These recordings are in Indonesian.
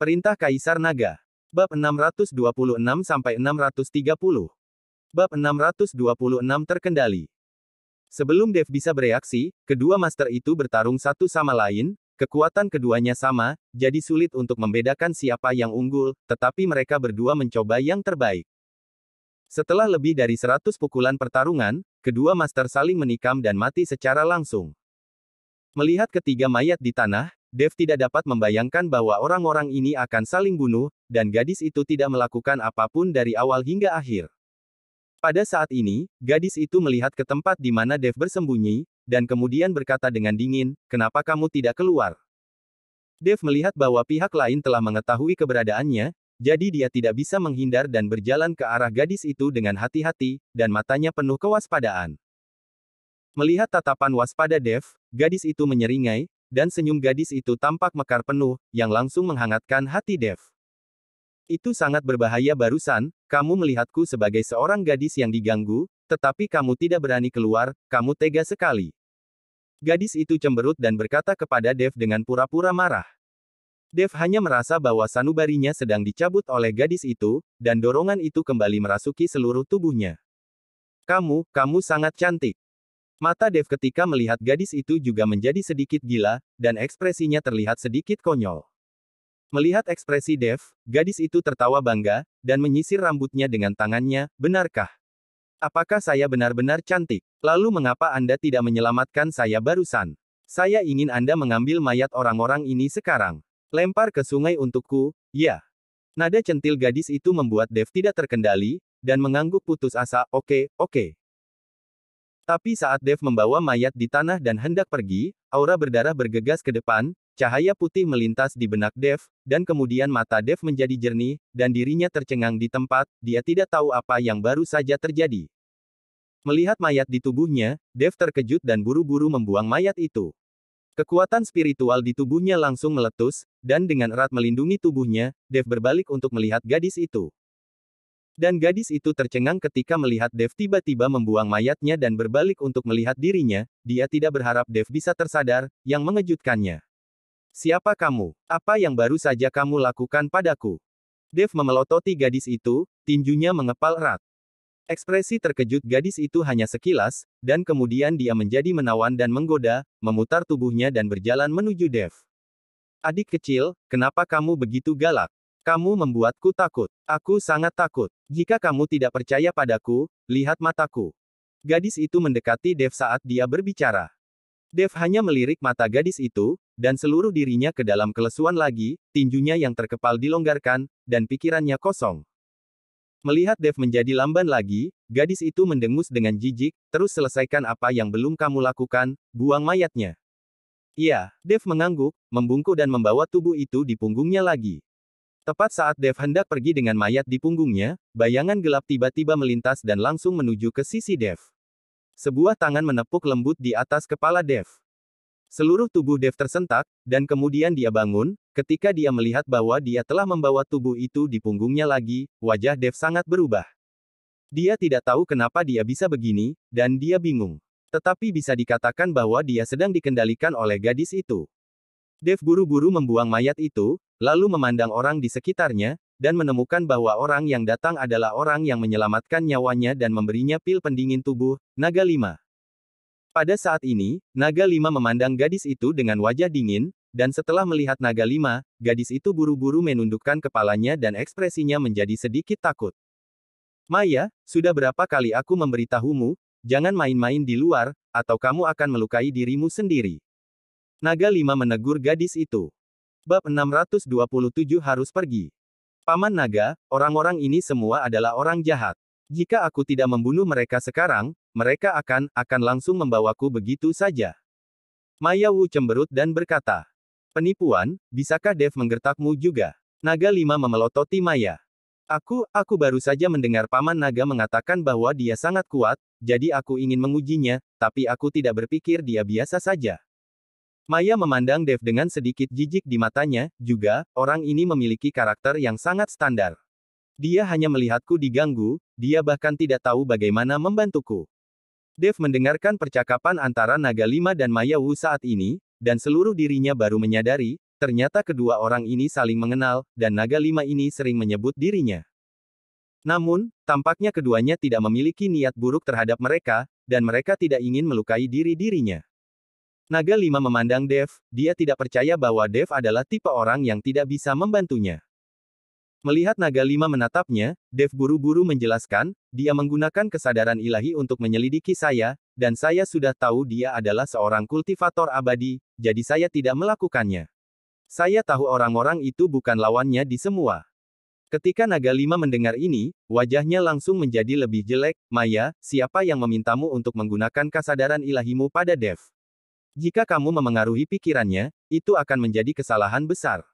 Perintah Kaisar Naga. Bab 626-630. Bab 626 terkendali. Sebelum Dev bisa bereaksi, kedua master itu bertarung satu sama lain, kekuatan keduanya sama, jadi sulit untuk membedakan siapa yang unggul, tetapi mereka berdua mencoba yang terbaik. Setelah lebih dari 100 pukulan pertarungan, kedua master saling menikam dan mati secara langsung. Melihat ketiga mayat di tanah, Dev tidak dapat membayangkan bahwa orang-orang ini akan saling bunuh, dan gadis itu tidak melakukan apapun dari awal hingga akhir. Pada saat ini, gadis itu melihat ke tempat di mana Dev bersembunyi, dan kemudian berkata dengan dingin, "Kenapa kamu tidak keluar?" Dev melihat bahwa pihak lain telah mengetahui keberadaannya, jadi dia tidak bisa menghindar dan berjalan ke arah gadis itu dengan hati-hati, dan matanya penuh kewaspadaan. Melihat tatapan waspada Dev, gadis itu menyeringai, dan senyum gadis itu tampak mekar penuh, yang langsung menghangatkan hati Dev. "Itu sangat berbahaya barusan, kamu melihatku sebagai seorang gadis yang diganggu, tetapi kamu tidak berani keluar, kamu tega sekali." Gadis itu cemberut dan berkata kepada Dev dengan pura-pura marah. Dev hanya merasa bahwa sanubarinya sedang dicabut oleh gadis itu, dan dorongan itu kembali merasuki seluruh tubuhnya. Kamu sangat cantik." Mata Dev ketika melihat gadis itu juga menjadi sedikit gila, dan ekspresinya terlihat sedikit konyol. Melihat ekspresi Dev, gadis itu tertawa bangga, dan menyisir rambutnya dengan tangannya, "Benarkah? Apakah saya benar-benar cantik? Lalu mengapa Anda tidak menyelamatkan saya barusan? Saya ingin Anda mengambil mayat orang-orang ini sekarang. Lempar ke sungai untukku, ya." Nada centil gadis itu membuat Dev tidak terkendali, dan mengangguk putus asa, Oke. Tapi saat Dev membawa mayat di tanah dan hendak pergi, aura berdarah bergegas ke depan, cahaya putih melintas di benak Dev, dan kemudian mata Dev menjadi jernih, dan dirinya tercengang di tempat, dia tidak tahu apa yang baru saja terjadi. Melihat mayat di tubuhnya, Dev terkejut dan buru-buru membuang mayat itu. Kekuatan spiritual di tubuhnya langsung meletus, dan dengan erat melindungi tubuhnya, Dev berbalik untuk melihat gadis itu. Dan gadis itu tercengang ketika melihat Dev tiba-tiba membuang mayatnya dan berbalik untuk melihat dirinya, dia tidak berharap Dev bisa tersadar, yang mengejutkannya. "Siapa kamu? Apa yang baru saja kamu lakukan padaku?" Dev memelototi gadis itu, tinjunya mengepal erat. Ekspresi terkejut gadis itu hanya sekilas, dan kemudian dia menjadi menawan dan menggoda, memutar tubuhnya dan berjalan menuju Dev. "Adik kecil, kenapa kamu begitu galak? Kamu membuatku takut. Aku sangat takut. Jika kamu tidak percaya padaku, lihat mataku." Gadis itu mendekati Dev saat dia berbicara. Dev hanya melirik mata gadis itu, dan seluruh dirinya ke dalam kelesuan lagi, tinjunya yang terkepal dilonggarkan, dan pikirannya kosong. Melihat Dev menjadi lamban lagi, gadis itu mendengus dengan jijik, "Terus selesaikan apa yang belum kamu lakukan, buang mayatnya." "Iya." Dev mengangguk, membungkuk dan membawa tubuh itu di punggungnya lagi. Tepat saat Dev hendak pergi dengan mayat di punggungnya, bayangan gelap tiba-tiba melintas dan langsung menuju ke sisi Dev. Sebuah tangan menepuk lembut di atas kepala Dev. Seluruh tubuh Dev tersentak, dan kemudian dia bangun, ketika dia melihat bahwa dia telah membawa tubuh itu di punggungnya lagi, wajah Dev sangat berubah. Dia tidak tahu kenapa dia bisa begini, dan dia bingung. Tetapi bisa dikatakan bahwa dia sedang dikendalikan oleh gadis itu. Dev buru-buru membuang mayat itu, lalu memandang orang di sekitarnya, dan menemukan bahwa orang yang datang adalah orang yang menyelamatkan nyawanya dan memberinya pil pendingin tubuh, Naga 5. Pada saat ini, Naga 5 memandang gadis itu dengan wajah dingin, dan setelah melihat Naga 5, gadis itu buru-buru menundukkan kepalanya dan ekspresinya menjadi sedikit takut. "Maya, sudah berapa kali aku memberitahumu, jangan main-main di luar, atau kamu akan melukai dirimu sendiri." Naga 5 menegur gadis itu. Bab 627 harus pergi. "Paman Naga, orang-orang ini semua adalah orang jahat. Jika aku tidak membunuh mereka sekarang, mereka akan langsung membawaku begitu saja." Maya Wu cemberut dan berkata, "Penipuan, bisakah Dev menggertakmu juga?" Naga 5 memelototi Maya. Aku baru saja mendengar Paman Naga mengatakan bahwa dia sangat kuat, jadi aku ingin mengujinya, tapi aku tidak berpikir dia biasa saja." Maya memandang Dev dengan sedikit jijik di matanya, juga, orang ini memiliki karakter yang sangat standar. Dia hanya melihatku diganggu, dia bahkan tidak tahu bagaimana membantuku. Dev mendengarkan percakapan antara Naga 5 dan Maya Wu saat ini, dan seluruh dirinya baru menyadari, Ternyata kedua orang ini saling mengenal, dan naga lima ini sering menyebut dirinya. Namun, tampaknya keduanya tidak memiliki niat buruk terhadap mereka, dan mereka tidak ingin melukai diri-dirinya. Naga lima memandang Dev, dia tidak percaya bahwa Dev adalah tipe orang yang tidak bisa membantunya. Melihat naga lima menatapnya, Dev buru-buru menjelaskan, dia menggunakan kesadaran ilahi untuk menyelidiki saya, dan saya sudah tahu dia adalah seorang kultivator abadi, jadi saya tidak melakukannya. Saya tahu orang-orang itu bukan lawannya di semua. Ketika naga lima mendengar ini, wajahnya langsung menjadi lebih jelek. Maya, siapa yang memintamu untuk menggunakan kesadaran ilahimu pada Dev? Jika kamu memengaruhi pikirannya, itu akan menjadi kesalahan besar.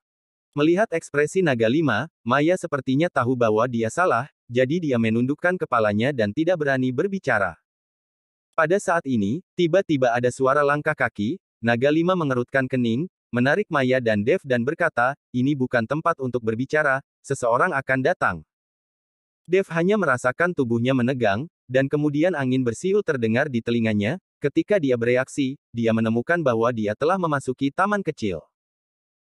Melihat ekspresi naga lima, Maya sepertinya tahu bahwa dia salah, jadi dia menundukkan kepalanya dan tidak berani berbicara. Pada saat ini, tiba-tiba ada suara langkah kaki, naga lima mengerutkan kening, menarik Maya dan Dev dan berkata, ini bukan tempat untuk berbicara, seseorang akan datang. Dev hanya merasakan tubuhnya menegang, dan kemudian angin bersiul terdengar di telinganya. Ketika dia bereaksi, dia menemukan bahwa dia telah memasuki taman kecil.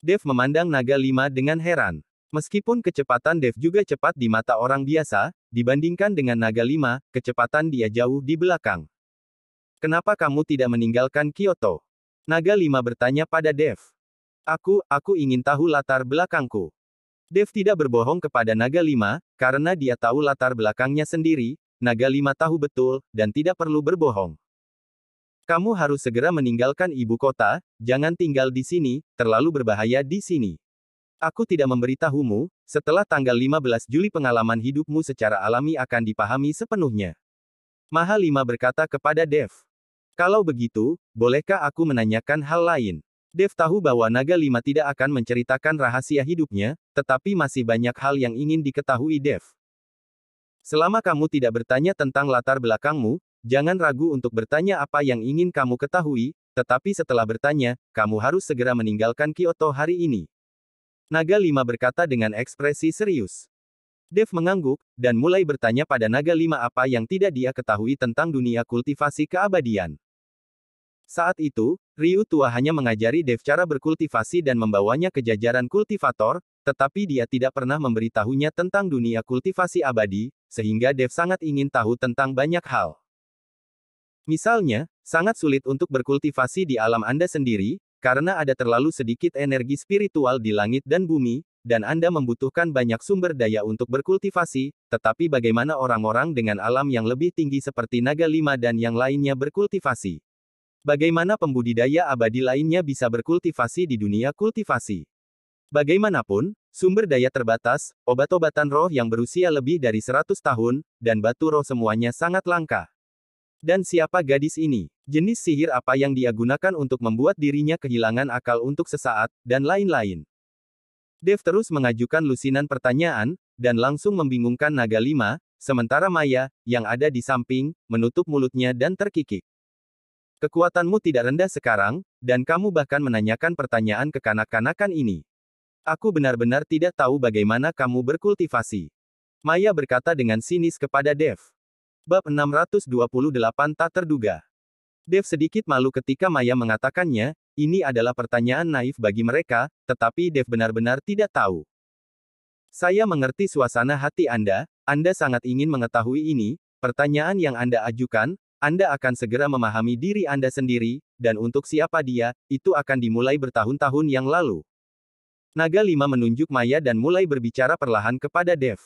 Dev memandang naga lima dengan heran. Meskipun kecepatan Dev juga cepat di mata orang biasa, dibandingkan dengan naga lima, kecepatan dia jauh di belakang. Kenapa kamu tidak meninggalkan Kyoto? Naga lima bertanya pada Dev. Aku ingin tahu latar belakangku. Dev tidak berbohong kepada naga lima, karena dia tahu latar belakangnya sendiri. Naga lima tahu betul, dan tidak perlu berbohong. Kamu harus segera meninggalkan ibu kota, jangan tinggal di sini, terlalu berbahaya di sini. Aku tidak memberitahumu, setelah tanggal 15 Juli pengalaman hidupmu secara alami akan dipahami sepenuhnya. Maha lima berkata kepada Dev. Kalau begitu, bolehkah aku menanyakan hal lain? Dev tahu bahwa naga lima tidak akan menceritakan rahasia hidupnya, tetapi masih banyak hal yang ingin diketahui Dev. Selama kamu tidak bertanya tentang latar belakangmu, jangan ragu untuk bertanya apa yang ingin kamu ketahui, tetapi setelah bertanya, kamu harus segera meninggalkan Kyoto hari ini. Naga lima berkata dengan ekspresi serius. Dev mengangguk, dan mulai bertanya pada naga lima apa yang tidak dia ketahui tentang dunia kultivasi keabadian. Saat itu, Ryu tua hanya mengajari Dev cara berkultivasi dan membawanya ke jajaran kultivator, tetapi dia tidak pernah memberitahunya tentang dunia kultivasi abadi, sehingga Dev sangat ingin tahu tentang banyak hal. Misalnya, sangat sulit untuk berkultivasi di alam Anda sendiri, karena ada terlalu sedikit energi spiritual di langit dan bumi, dan Anda membutuhkan banyak sumber daya untuk berkultivasi, tetapi bagaimana orang-orang dengan alam yang lebih tinggi seperti naga lima dan yang lainnya berkultivasi? Bagaimana pembudidaya abadi lainnya bisa berkultivasi di dunia kultivasi? Bagaimanapun, sumber daya terbatas, obat-obatan roh yang berusia lebih dari 100 tahun, dan batu roh semuanya sangat langka. Dan siapa gadis ini? Jenis sihir apa yang dia gunakan untuk membuat dirinya kehilangan akal untuk sesaat, dan lain-lain. Dev terus mengajukan lusinan pertanyaan, dan langsung membingungkan naga lima, sementara Maya, yang ada di samping, menutup mulutnya dan terkikik. Kekuatanmu tidak rendah sekarang, dan kamu bahkan menanyakan pertanyaan kekanak-kanakan ini. Aku benar-benar tidak tahu bagaimana kamu berkultivasi. Maya berkata dengan sinis kepada Dev. Bab 628 tak terduga. Dev sedikit malu ketika Maya mengatakannya, ini adalah pertanyaan naif bagi mereka, tetapi Dev benar-benar tidak tahu. Saya mengerti suasana hati Anda sangat ingin mengetahui ini, pertanyaan yang Anda ajukan, Anda akan segera memahami diri Anda sendiri, dan untuk siapa dia, itu akan dimulai bertahun-tahun yang lalu. Naga lima menunjuk Maya dan mulai berbicara perlahan kepada Dev.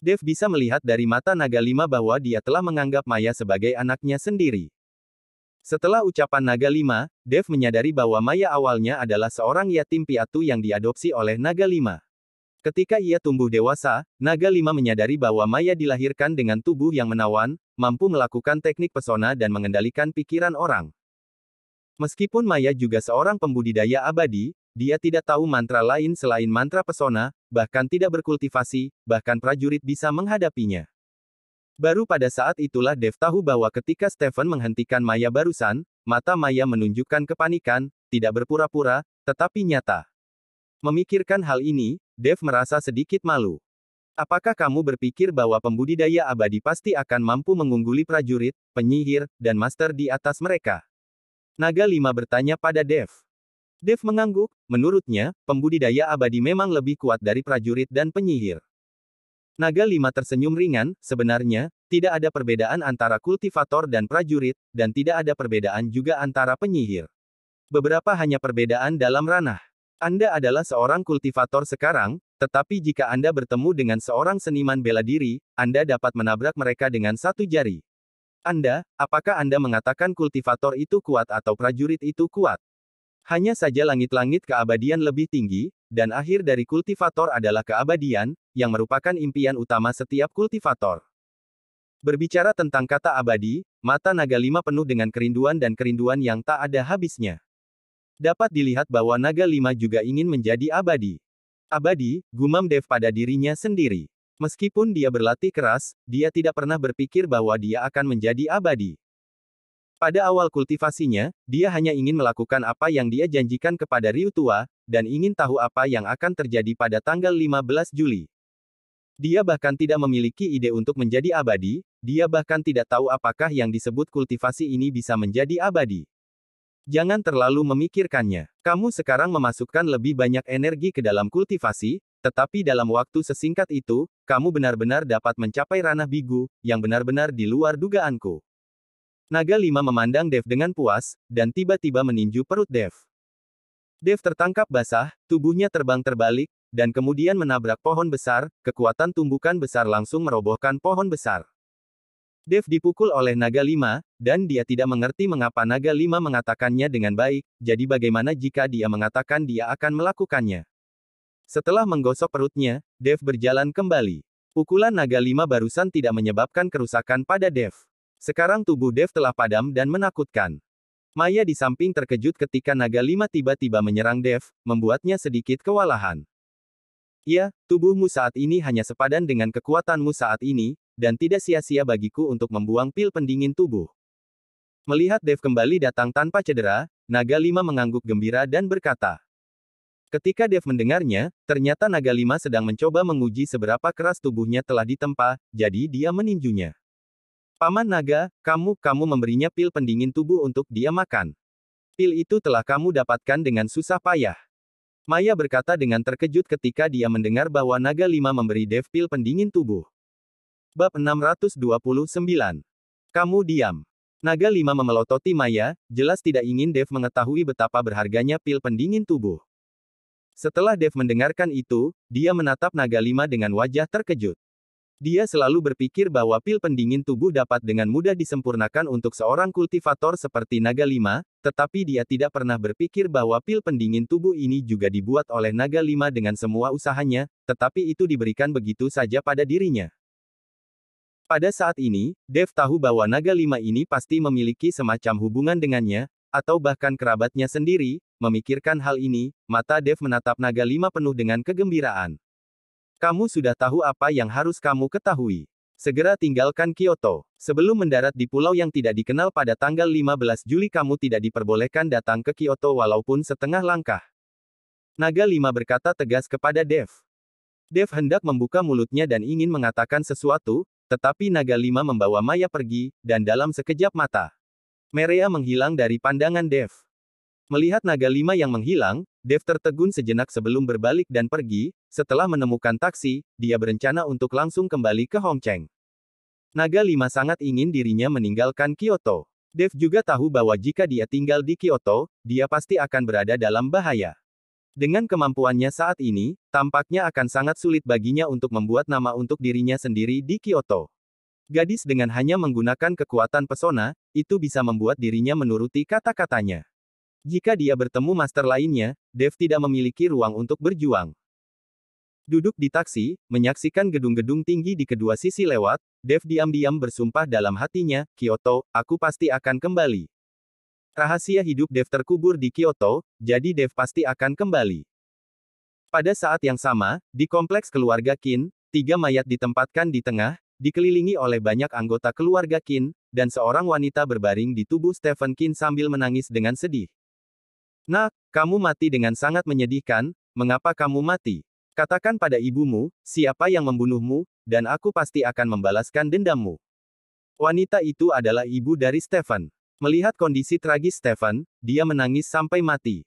Dev bisa melihat dari mata naga lima bahwa dia telah menganggap Maya sebagai anaknya sendiri. Setelah ucapan naga lima, Dev menyadari bahwa Maya awalnya adalah seorang yatim piatu yang diadopsi oleh naga lima. Ketika ia tumbuh dewasa, naga lima menyadari bahwa Maya dilahirkan dengan tubuh yang menawan, mampu melakukan teknik pesona dan mengendalikan pikiran orang. Meskipun Maya juga seorang pembudidaya abadi, dia tidak tahu mantra lain selain mantra pesona, bahkan tidak berkultivasi, bahkan prajurit bisa menghadapinya. Baru pada saat itulah Dev tahu bahwa ketika Stephen menghentikan Maya barusan, mata Maya menunjukkan kepanikan, tidak berpura-pura, tetapi nyata. Memikirkan hal ini, Dev merasa sedikit malu. Apakah kamu berpikir bahwa pembudidaya abadi pasti akan mampu mengungguli prajurit, penyihir, dan master di atas mereka? Naga lima bertanya pada Dev. Dev mengangguk, menurutnya, pembudidaya abadi memang lebih kuat dari prajurit dan penyihir. Naga Lima tersenyum ringan, sebenarnya, tidak ada perbedaan antara kultivator dan prajurit, dan tidak ada perbedaan juga antara penyihir. Beberapa hanya perbedaan dalam ranah. Anda adalah seorang kultivator sekarang, tetapi jika Anda bertemu dengan seorang seniman bela diri, Anda dapat menabrak mereka dengan satu jari. Apakah Anda mengatakan kultivator itu kuat atau prajurit itu kuat? Hanya saja langit-langit keabadian lebih tinggi, dan akhir dari kultivator adalah keabadian, yang merupakan impian utama setiap kultivator. Berbicara tentang kata abadi, mata Naga Lima penuh dengan kerinduan dan kerinduan yang tak ada habisnya. Dapat dilihat bahwa Naga Lima juga ingin menjadi abadi. Abadi, gumam Dev pada dirinya sendiri. Meskipun dia berlatih keras, dia tidak pernah berpikir bahwa dia akan menjadi abadi. Pada awal kultivasinya, dia hanya ingin melakukan apa yang dia janjikan kepada Ryu Tua, dan ingin tahu apa yang akan terjadi pada tanggal 15 Juli. Dia bahkan tidak memiliki ide untuk menjadi abadi, dia bahkan tidak tahu apakah yang disebut kultivasi ini bisa menjadi abadi. Jangan terlalu memikirkannya. Kamu sekarang memasukkan lebih banyak energi ke dalam kultivasi, tetapi dalam waktu sesingkat itu, kamu benar-benar dapat mencapai ranah bigu, yang benar-benar di luar dugaanku. Naga Lima memandang Dev dengan puas, dan tiba-tiba meninju perut Dev. Dev tertangkap basah, tubuhnya terbang terbalik, dan kemudian menabrak pohon besar, kekuatan tumbukan besar langsung merobohkan pohon besar. Dev dipukul oleh Naga Lima, dan dia tidak mengerti mengapa Naga Lima mengatakannya dengan baik, jadi bagaimana jika dia mengatakan dia akan melakukannya. Setelah menggosok perutnya, Dev berjalan kembali. Pukulan Naga Lima barusan tidak menyebabkan kerusakan pada Dev. Sekarang tubuh Dev telah padam dan menakutkan. Maya di samping terkejut ketika Naga Lima tiba-tiba menyerang Dev, membuatnya sedikit kewalahan. Ya, tubuhmu saat ini hanya sepadan dengan kekuatanmu saat ini, dan tidak sia-sia bagiku untuk membuang pil pendingin tubuh. Melihat Dev kembali datang tanpa cedera, Naga Lima mengangguk gembira dan berkata. Ketika Dev mendengarnya, ternyata Naga Lima sedang mencoba menguji seberapa keras tubuhnya telah ditempa, jadi dia meninjunya. Paman Naga, kamu memberinya pil pendingin tubuh untuk dia makan. Pil itu telah kamu dapatkan dengan susah payah. Maya berkata dengan terkejut ketika dia mendengar bahwa Naga Lima memberi Dev pil pendingin tubuh. Bab 629. Kamu diam. Naga Lima memelototi Maya, jelas tidak ingin Dev mengetahui betapa berharganya pil pendingin tubuh. Setelah Dev mendengarkan itu, dia menatap Naga Lima dengan wajah terkejut. Dia selalu berpikir bahwa pil pendingin tubuh dapat dengan mudah disempurnakan untuk seorang kultivator seperti Naga Lima, tetapi dia tidak pernah berpikir bahwa pil pendingin tubuh ini juga dibuat oleh Naga Lima dengan semua usahanya, tetapi itu diberikan begitu saja pada dirinya. Pada saat ini, Dev tahu bahwa Naga Lima ini pasti memiliki semacam hubungan dengannya, atau bahkan kerabatnya sendiri. Memikirkan hal ini, mata Dev menatap Naga Lima penuh dengan kegembiraan. Kamu sudah tahu apa yang harus kamu ketahui. Segera tinggalkan Kyoto. Sebelum mendarat di pulau yang tidak dikenal pada tanggal 15 Juli kamu tidak diperbolehkan datang ke Kyoto walaupun setengah langkah. Naga Lima berkata tegas kepada Dev. Dev hendak membuka mulutnya dan ingin mengatakan sesuatu, tetapi Naga Lima membawa Maya pergi, dan dalam sekejap mata, Merea menghilang dari pandangan Dev. Melihat Naga Lima yang menghilang, Dev tertegun sejenak sebelum berbalik dan pergi. Setelah menemukan taksi, dia berencana untuk langsung kembali ke Hongcheng. Naga Lima sangat ingin dirinya meninggalkan Kyoto. Dev juga tahu bahwa jika dia tinggal di Kyoto, dia pasti akan berada dalam bahaya. Dengan kemampuannya saat ini, tampaknya akan sangat sulit baginya untuk membuat nama untuk dirinya sendiri di Kyoto. Gadis dengan hanya menggunakan kekuatan pesona, itu bisa membuat dirinya menuruti kata-katanya. Jika dia bertemu master lainnya, Dev tidak memiliki ruang untuk berjuang. Duduk di taksi, menyaksikan gedung-gedung tinggi di kedua sisi lewat, Dev diam-diam bersumpah dalam hatinya, Kyoto, aku pasti akan kembali. Rahasia hidup Dev terkubur di Kyoto, jadi Dev pasti akan kembali. Pada saat yang sama, di kompleks keluarga Qin, 3 mayat ditempatkan di tengah, dikelilingi oleh banyak anggota keluarga Qin, dan seorang wanita berbaring di tubuh Stephen Qin sambil menangis dengan sedih. Nak, kamu mati dengan sangat menyedihkan, mengapa kamu mati? Katakan pada ibumu, siapa yang membunuhmu, dan aku pasti akan membalaskan dendammu. Wanita itu adalah ibu dari Stephen. Melihat kondisi tragis Stephen, dia menangis sampai mati.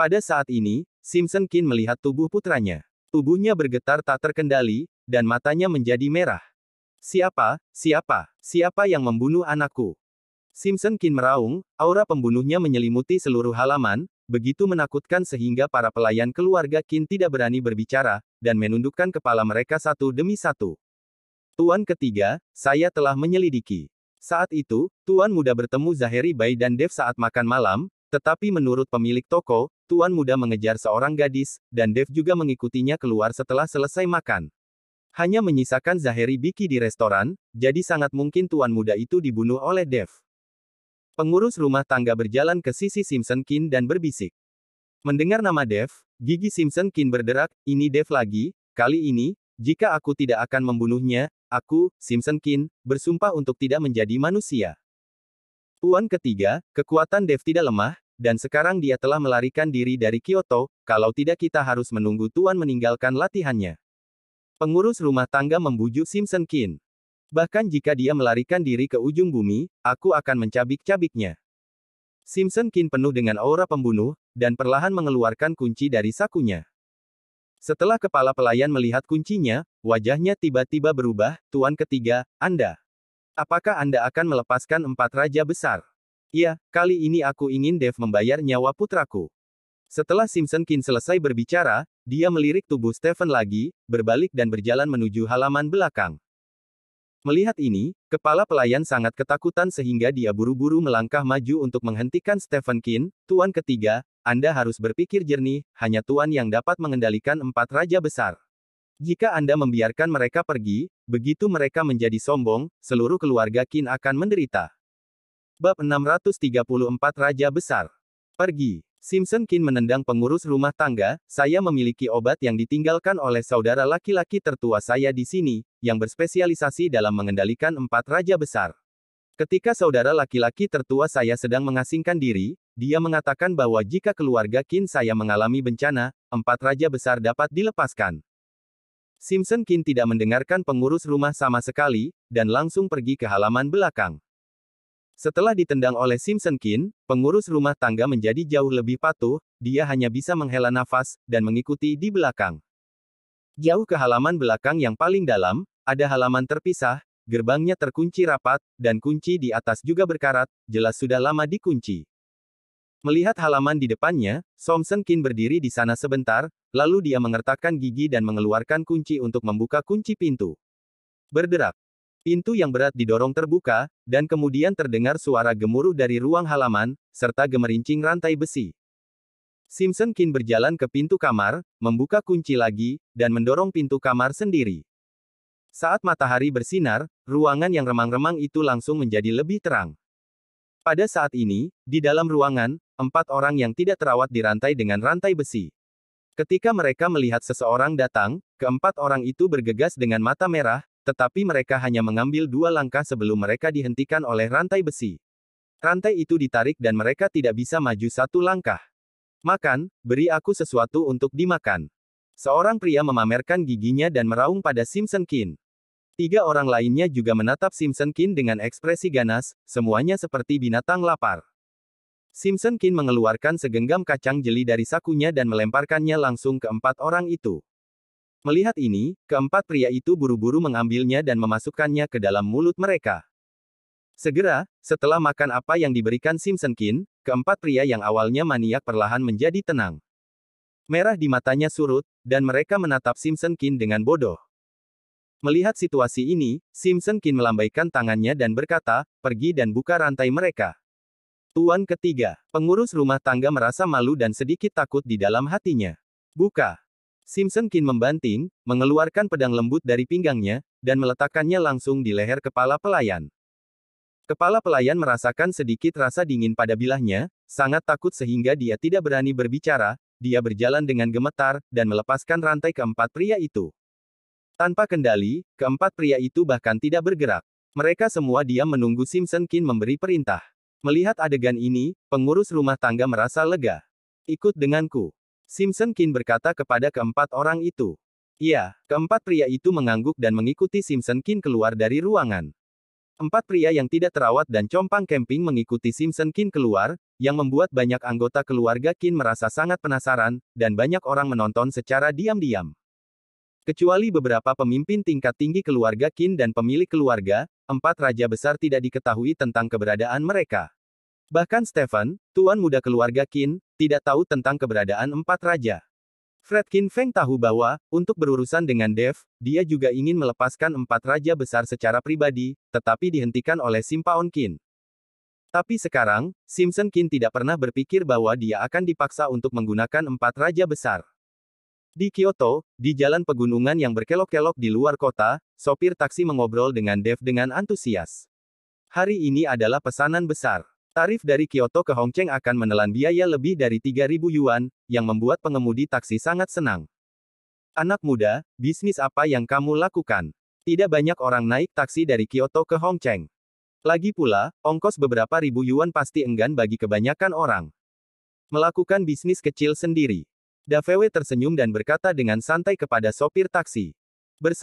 Pada saat ini, Simpson Kin melihat tubuh putranya. Tubuhnya bergetar tak terkendali, dan matanya menjadi merah. Siapa yang membunuh anakku? Simpson Kin meraung, aura pembunuhnya menyelimuti seluruh halaman, begitu menakutkan sehingga para pelayan keluarga Qin tidak berani berbicara, dan menundukkan kepala mereka satu demi satu. Tuan ketiga, saya telah menyelidiki. Saat itu, Tuan Muda bertemu Zaheri Bai dan Dev saat makan malam, tetapi menurut pemilik toko, Tuan Muda mengejar seorang gadis, dan Dev juga mengikutinya keluar setelah selesai makan. Hanya menyisakan Zaheri Biki di restoran, jadi sangat mungkin Tuan Muda itu dibunuh oleh Dev. Pengurus rumah tangga berjalan ke sisi Simpson Kin dan berbisik. Mendengar nama Dev, gigi Simpson Kin berderak, ini Dev lagi, kali ini, jika aku tidak akan membunuhnya, aku, Simpson Kin, bersumpah untuk tidak menjadi manusia. Tuan ketiga, kekuatan Dev tidak lemah, dan sekarang dia telah melarikan diri dari Kyoto, kalau tidak kita harus menunggu Tuan meninggalkan latihannya. Pengurus rumah tangga membujuk Simpson Kin. Bahkan jika dia melarikan diri ke ujung bumi, aku akan mencabik-cabiknya. Simpson Kin penuh dengan aura pembunuh, dan perlahan mengeluarkan kunci dari sakunya. Setelah kepala pelayan melihat kuncinya, wajahnya tiba-tiba berubah, Tuan ketiga, Anda. Apakah Anda akan melepaskan 4 raja besar? Ya, kali ini aku ingin Dev membayar nyawa putraku. Setelah Simpson Kin selesai berbicara, dia melirik tubuh Stephen lagi, berbalik dan berjalan menuju halaman belakang. Melihat ini, kepala pelayan sangat ketakutan sehingga dia buru-buru melangkah maju untuk menghentikan Stephen Kin. Tuan ketiga, Anda harus berpikir jernih, hanya Tuan yang dapat mengendalikan 4 raja besar. Jika Anda membiarkan mereka pergi, begitu mereka menjadi sombong, seluruh keluarga Qin akan menderita. Bab 634 Raja Besar. Pergi. Simpson Kin menendang pengurus rumah tangga, saya memiliki obat yang ditinggalkan oleh saudara laki-laki tertua saya di sini, yang berspesialisasi dalam mengendalikan 4 raja besar. Ketika saudara laki-laki tertua saya sedang mengasingkan diri, dia mengatakan bahwa jika keluarga Qin saya mengalami bencana, 4 raja besar dapat dilepaskan. Simpson Kin tidak mendengarkan pengurus rumah sama sekali, dan langsung pergi ke halaman belakang. Setelah ditendang oleh Simpson Kin, pengurus rumah tangga menjadi jauh lebih patuh, dia hanya bisa menghela nafas, dan mengikuti di belakang. Jauh ke halaman belakang yang paling dalam, ada halaman terpisah, gerbangnya terkunci rapat, dan kunci di atas juga berkarat, jelas sudah lama dikunci. Melihat halaman di depannya, Simpson Kin berdiri di sana sebentar, lalu dia mengertakkan gigi dan mengeluarkan kunci untuk membuka kunci pintu. Berderak. Pintu yang berat didorong terbuka, dan kemudian terdengar suara gemuruh dari ruang halaman, serta gemerincing rantai besi. Simpson Kin berjalan ke pintu kamar, membuka kunci lagi, dan mendorong pintu kamar sendiri. Saat matahari bersinar, ruangan yang remang-remang itu langsung menjadi lebih terang. Pada saat ini, di dalam ruangan, 4 orang yang tidak terawat dirantai dengan rantai besi. Ketika mereka melihat seseorang datang, keempat orang itu bergegas dengan mata merah, tetapi mereka hanya mengambil 2 langkah sebelum mereka dihentikan oleh rantai besi. Rantai itu ditarik dan mereka tidak bisa maju 1 langkah. Makan, beri aku sesuatu untuk dimakan. Seorang pria memamerkan giginya dan meraung pada Simpson Kin. 3 orang lainnya juga menatap Simpson Kin dengan ekspresi ganas, semuanya seperti binatang lapar. Simpson Kin mengeluarkan segenggam kacang jeli dari sakunya dan melemparkannya langsung ke 4 orang itu. Melihat ini, keempat pria itu buru-buru mengambilnya dan memasukkannya ke dalam mulut mereka. Segera, setelah makan apa yang diberikan Simpson Kin, keempat pria yang awalnya maniak perlahan menjadi tenang. Merah di matanya surut, dan mereka menatap Simpson Kin dengan bodoh. Melihat situasi ini, Simpson Kin melambaikan tangannya dan berkata, pergi dan buka rantai mereka. Tuan ketiga, pengurus rumah tangga merasa malu dan sedikit takut di dalam hatinya. Buka. Simpson Kin membanting, mengeluarkan pedang lembut dari pinggangnya, dan meletakkannya langsung di leher kepala pelayan. Kepala pelayan merasakan sedikit rasa dingin pada bilahnya, sangat takut sehingga dia tidak berani berbicara, dia berjalan dengan gemetar, dan melepaskan rantai keempat pria itu. Tanpa kendali, keempat pria itu bahkan tidak bergerak. Mereka semua diam menunggu Simpson Kin memberi perintah. Melihat adegan ini, pengurus rumah tangga merasa lega. Ikut denganku. Simpson Kin berkata kepada keempat orang itu. Iya, keempat pria itu mengangguk dan mengikuti Simpson Kin keluar dari ruangan. Empat pria yang tidak terawat dan compang camping mengikuti Simpson Kin keluar, yang membuat banyak anggota keluarga Kin merasa sangat penasaran, dan banyak orang menonton secara diam-diam. Kecuali beberapa pemimpin tingkat tinggi keluarga Qin dan pemilik keluarga, empat raja besar tidak diketahui tentang keberadaan mereka. Bahkan Stephen, tuan muda keluarga Qin, tidak tahu tentang keberadaan empat raja. Fred Qin Feng tahu bahwa, untuk berurusan dengan Dev, dia juga ingin melepaskan empat raja besar secara pribadi, tetapi dihentikan oleh Simpaon Qin. Tapi sekarang, Simpson Qin tidak pernah berpikir bahwa dia akan dipaksa untuk menggunakan empat raja besar. Di Kyoto, di jalan pegunungan yang berkelok-kelok di luar kota, sopir taksi mengobrol dengan Dev dengan antusias. Hari ini adalah pesanan besar. Tarif dari Kyoto ke Hongcheng akan menelan biaya lebih dari 3.000 yuan, yang membuat pengemudi taksi sangat senang. Anak muda, bisnis apa yang kamu lakukan? Tidak banyak orang naik taksi dari Kyoto ke Hongcheng. Lagi pula, ongkos beberapa ribu yuan pasti enggan bagi kebanyakan orang. Melakukan bisnis kecil sendiri. Davewe tersenyum dan berkata dengan santai kepada sopir taksi.